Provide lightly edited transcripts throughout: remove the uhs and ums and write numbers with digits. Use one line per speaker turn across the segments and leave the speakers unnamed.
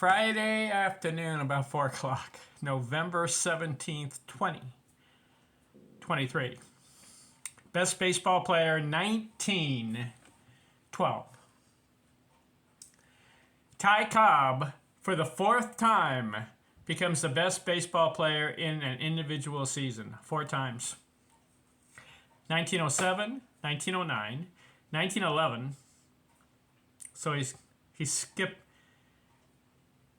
Friday afternoon, about 4 o'clock, November 17th, 2023. Best baseball player, 1912. Ty Cobb, for the 4th time, becomes the best baseball player in an individual season. 4 times. 1907, 1909, 1911. So he skipped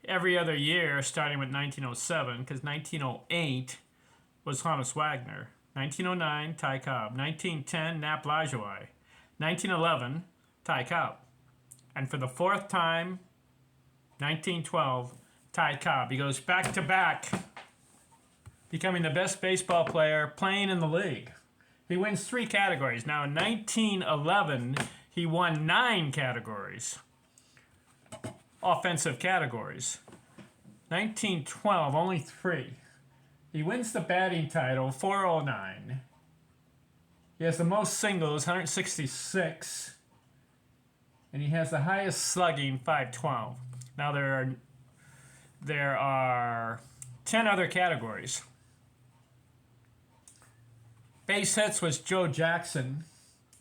every other year, starting with 1907, because 1908 was Honus Wagner. 1909, Ty Cobb. 1910, Nap Lajoie. 1911, Ty Cobb. And for the 4th time, 1912, Ty Cobb. He goes back to back, becoming the best baseball player playing in the league. He wins 3 categories. Now, in 1911, he won 9 categories, offensive categories. 1912, only 3. He wins the batting title, 409. He has the most singles, 166. And he has the highest slugging, 512. Now, there are 10 other categories. Base hits was Joe Jackson.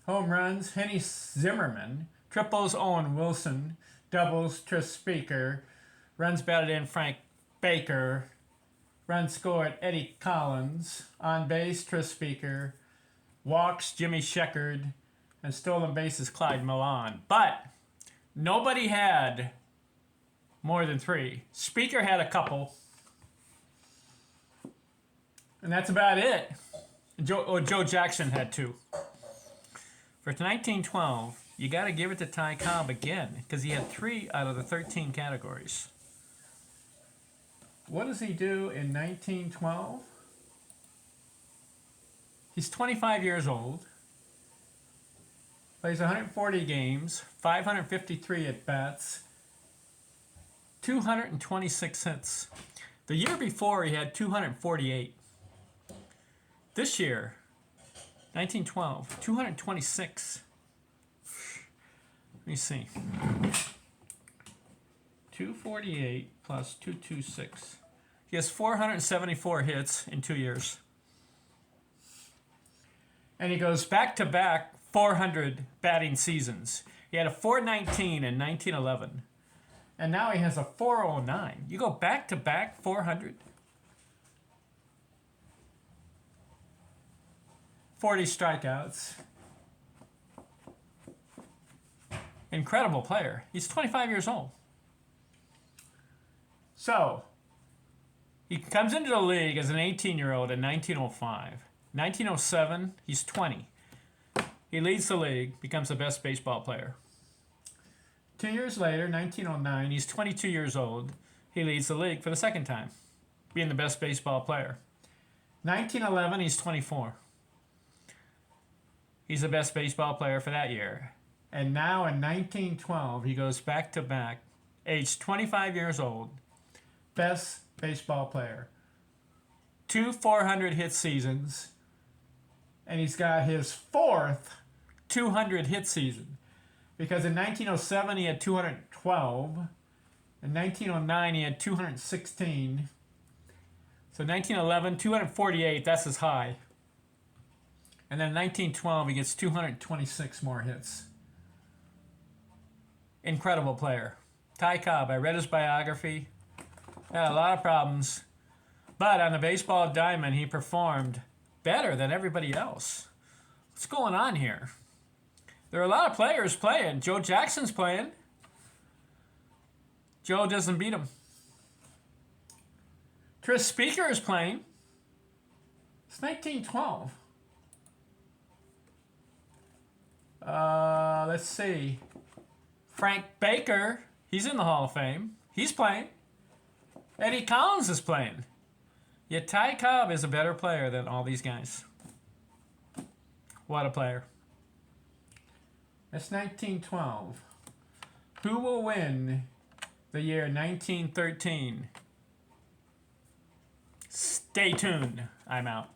Home runs, Henny Zimmerman. Triples, Owen Wilson. Doubles, Tris Speaker. Runs batted in, Frank Baker. Runs scored, Eddie Collins. On base, Tris Speaker. Walks, Jimmy Sheckard. And stolen bases, Clyde Milan. But nobody had more than 3. Speaker had a couple. And that's about it. Joe Jackson had 2. For 1912, you got to give it to Ty Cobb again, because he had 3 out of the 13 categories. What does he do in 1912? He's 25 years old. Plays 140 games, 553 at-bats, 226 hits. The year before, he had 248. This year, 1912, 226. Let me see. 248 plus 226. He has 474 hits in 2 years. And he goes back-to-back 400 batting seasons. He had a 419 in 1911. And now he has a 409. You go back-to-back 400. 40 strikeouts. Incredible player. He's 25 years old. So, he comes into the league as an 18-year-old in 1905. 1907, he's 20. He leads the league, becomes the best baseball player. 2 years later, 1909, he's 22 years old. He leads the league for the 2nd time, being the best baseball player. 1911, he's 24. He's the best baseball player for that year. And now in 1912, he goes back-to-back, age 25 years old, best baseball player. 2 400-hit seasons, and he's got his 4th 200-hit season. Because in 1907, he had 212. In 1909, he had 216. So 1911, 248, that's his high. And then in 1912, he gets 226 more hits. Incredible player. Ty Cobb, I read his biography. Had a lot of problems. But on the baseball diamond, he performed better than everybody else. What's going on here? There are a lot of players playing. Joe Jackson's playing. Joe doesn't beat him. Tris Speaker is playing. It's 1912. Let's see. Frank Baker, he's in the Hall of Fame. He's playing. Eddie Collins is playing. Yet Ty Cobb is a better player than all these guys. What a player. That's 1912. Who will win the year 1913? Stay tuned. I'm out.